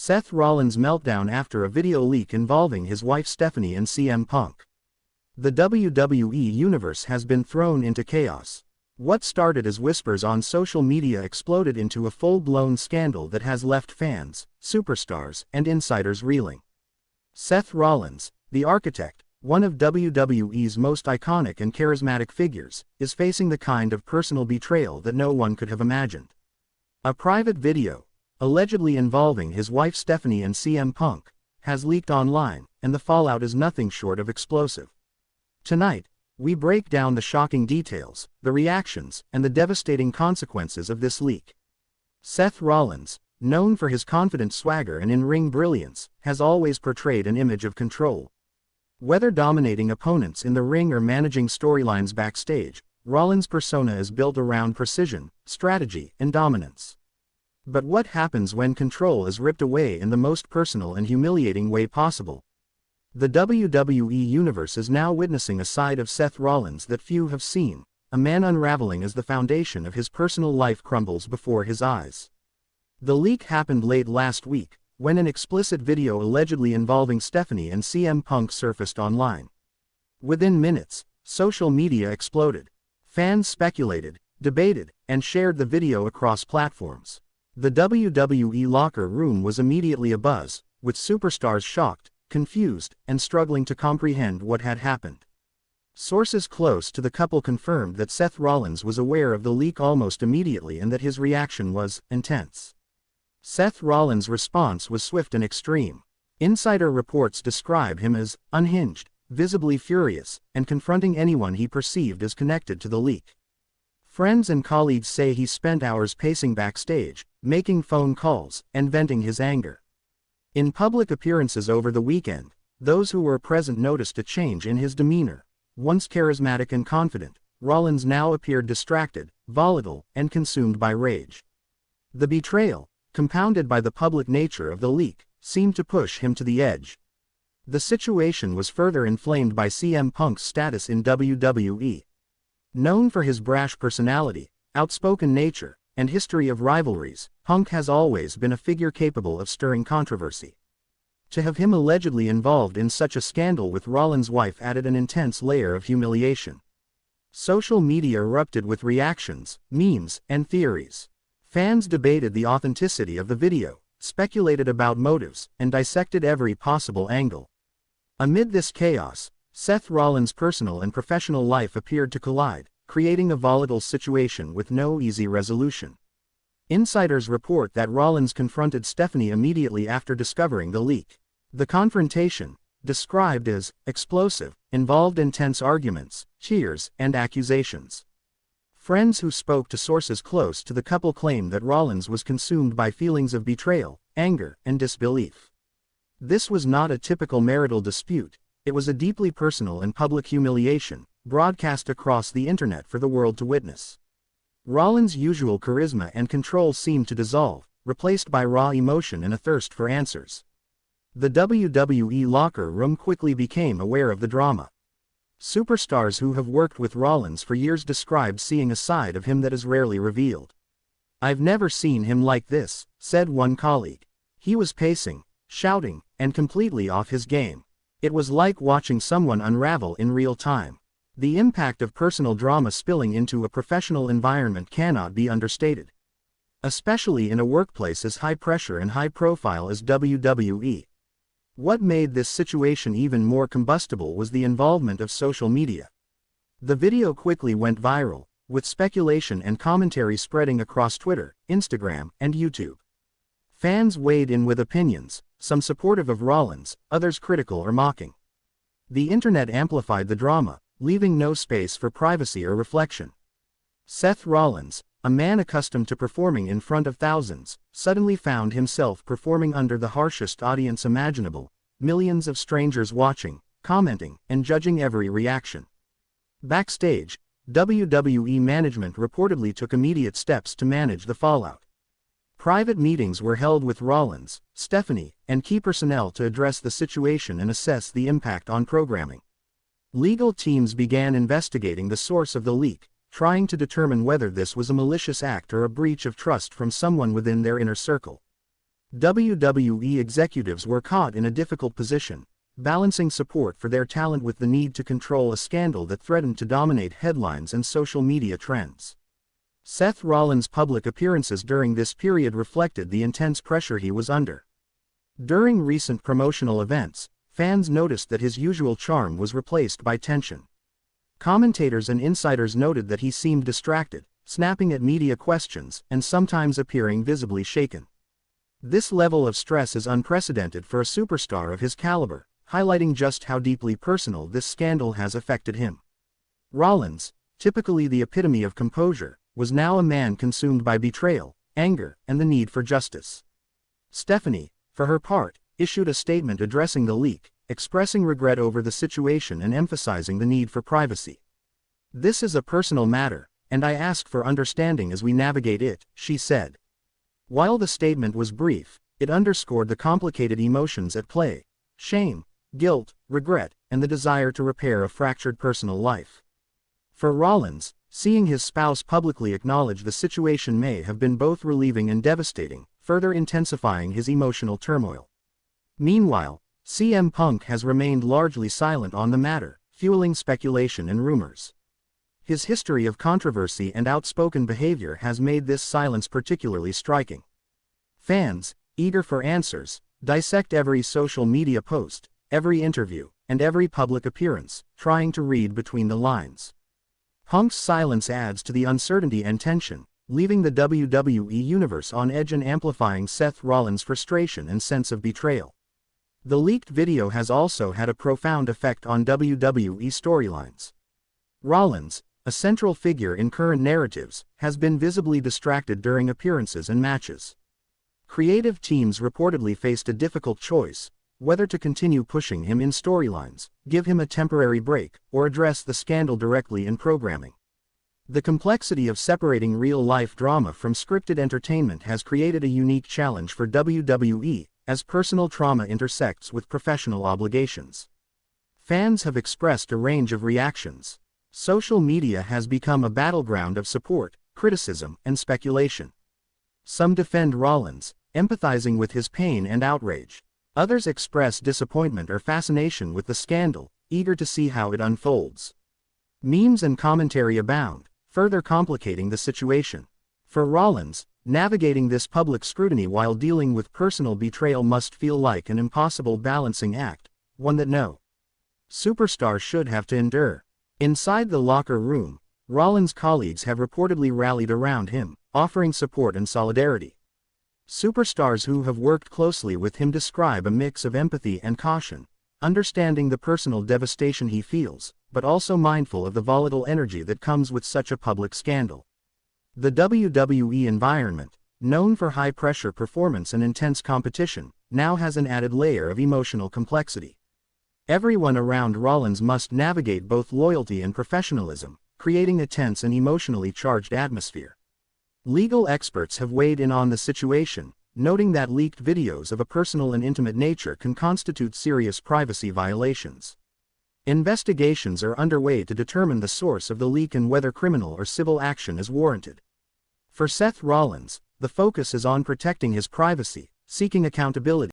Seth Rollins' meltdown after a video leak involving his wife Stephanie and CM Punk. The WWE Universe has been thrown into chaos. What started as whispers on social media exploded into a full-blown scandal that has left fans, superstars, and insiders reeling. Seth Rollins, the architect, one of WWE's most iconic and charismatic figures, is facing the kind of personal betrayal that no one could have imagined. A private video, allegedly involving his wife Stephanie and CM Punk, has leaked online, and the fallout is nothing short of explosive. Tonight, we break down the shocking details, the reactions, and the devastating consequences of this leak. Seth Rollins, known for his confident swagger and in-ring brilliance, has always portrayed an image of control. Whether dominating opponents in the ring or managing storylines backstage, Rollins' persona is built around precision, strategy, and dominance. But what happens when control is ripped away in the most personal and humiliating way possible? The WWE Universe is now witnessing a side of Seth Rollins that few have seen, a man unraveling as the foundation of his personal life crumbles before his eyes. The leak happened late last week, when an explicit video allegedly involving Stephanie and CM Punk surfaced online. Within minutes, social media exploded. Fans speculated, debated, and shared the video across platforms. The WWE locker room was immediately abuzz, with superstars shocked, confused, and struggling to comprehend what had happened. Sources close to the couple confirmed that Seth Rollins was aware of the leak almost immediately and that his reaction was intense. Seth Rollins' response was swift and extreme. Insider reports describe him as unhinged, visibly furious, and confronting anyone he perceived as connected to the leak. Friends and colleagues say he spent hours pacing backstage, making phone calls, and venting his anger. In public appearances over the weekend, those who were present noticed a change in his demeanor. Once charismatic and confident, Rollins now appeared distracted, volatile, and consumed by rage. The betrayal, compounded by the public nature of the leak, seemed to push him to the edge. The situation was further inflamed by CM Punk's status in WWE. Known for his brash personality, outspoken nature, and history of rivalries, Punk has always been a figure capable of stirring controversy. To have him allegedly involved in such a scandal with Rollins' wife added an intense layer of humiliation. Social media erupted with reactions, memes, and theories. Fans debated the authenticity of the video, speculated about motives, and dissected every possible angle. Amid this chaos, Seth Rollins' personal and professional life appeared to collide, creating a volatile situation with no easy resolution. Insiders report that Rollins confronted Stephanie immediately after discovering the leak. The confrontation, described as explosive, involved intense arguments, cheers, and accusations. Friends who spoke to sources close to the couple claimed that Rollins was consumed by feelings of betrayal, anger, and disbelief. This was not a typical marital dispute, it was a deeply personal and public humiliation, broadcast across the internet for the world to witness. Rollins' usual charisma and control seemed to dissolve, replaced by raw emotion and a thirst for answers. The WWE locker room quickly became aware of the drama. Superstars who have worked with Rollins for years described seeing a side of him that is rarely revealed. "I've never seen him like this," said one colleague. "He was pacing, shouting, and completely off his game. It was like watching someone unravel in real time." The impact of personal drama spilling into a professional environment cannot be understated. Especially in a workplace as high-pressure and high-profile as WWE. What made this situation even more combustible was the involvement of social media. The video quickly went viral, with speculation and commentary spreading across Twitter, Instagram, and YouTube. Fans weighed in with opinions, some supportive of Rollins, others critical or mocking. The internet amplified the drama, leaving no space for privacy or reflection. Seth Rollins, a man accustomed to performing in front of thousands, suddenly found himself performing under the harshest audience imaginable, millions of strangers watching, commenting, and judging every reaction. Backstage, WWE management reportedly took immediate steps to manage the fallout. Private meetings were held with Rollins, Stephanie, and key personnel to address the situation and assess the impact on programming. Legal teams began investigating the source of the leak, trying to determine whether this was a malicious act or a breach of trust from someone within their inner circle. WWE executives were caught in a difficult position, balancing support for their talent with the need to control a scandal that threatened to dominate headlines and social media trends. Seth Rollins' public appearances during this period reflected the intense pressure he was under. During recent promotional events, fans noticed that his usual charm was replaced by tension. Commentators and insiders noted that he seemed distracted, snapping at media questions, and sometimes appearing visibly shaken. This level of stress is unprecedented for a superstar of his caliber, highlighting just how deeply personal this scandal has affected him. Rollins, typically the epitome of composure, was now a man consumed by betrayal, anger, and the need for justice. Stephanie, for her part, issued a statement addressing the leak, expressing regret over the situation and emphasizing the need for privacy. "This is a personal matter, and I ask for understanding as we navigate it," she said. While the statement was brief, it underscored the complicated emotions at play: shame, guilt, regret, and the desire to repair a fractured personal life. For Rollins, seeing his spouse publicly acknowledge the situation may have been both relieving and devastating, further intensifying his emotional turmoil. Meanwhile, CM Punk has remained largely silent on the matter, fueling speculation and rumors. His history of controversy and outspoken behavior has made this silence particularly striking. Fans, eager for answers, dissect every social media post, every interview, and every public appearance, trying to read between the lines. Punk's silence adds to the uncertainty and tension, leaving the WWE Universe on edge and amplifying Seth Rollins' frustration and sense of betrayal. The leaked video has also had a profound effect on WWE storylines. Rollins, a central figure in current narratives, has been visibly distracted during appearances and matches. Creative teams reportedly faced a difficult choice: whether to continue pushing him in storylines, give him a temporary break, or address the scandal directly in programming. The complexity of separating real-life drama from scripted entertainment has created a unique challenge for WWE, as personal trauma intersects with professional obligations. Fans have expressed a range of reactions. Social media has become a battleground of support, criticism, and speculation. Some defend Rollins, empathizing with his pain and outrage. Others express disappointment or fascination with the scandal, eager to see how it unfolds. Memes and commentary abound, further complicating the situation. For Rollins, navigating this public scrutiny while dealing with personal betrayal must feel like an impossible balancing act, one that no superstar should have to endure. Inside the locker room, Rollins' colleagues have reportedly rallied around him, offering support and solidarity. Superstars who have worked closely with him describe a mix of empathy and caution, understanding the personal devastation he feels, but also mindful of the volatile energy that comes with such a public scandal. The WWE environment, known for high-pressure performance and intense competition, now has an added layer of emotional complexity. Everyone around Rollins must navigate both loyalty and professionalism, creating a tense and emotionally charged atmosphere. Legal experts have weighed in on the situation, noting that leaked videos of a personal and intimate nature can constitute serious privacy violations. Investigations are underway to determine the source of the leak and whether criminal or civil action is warranted. For Seth Rollins, the focus is on protecting his privacy, seeking accountability,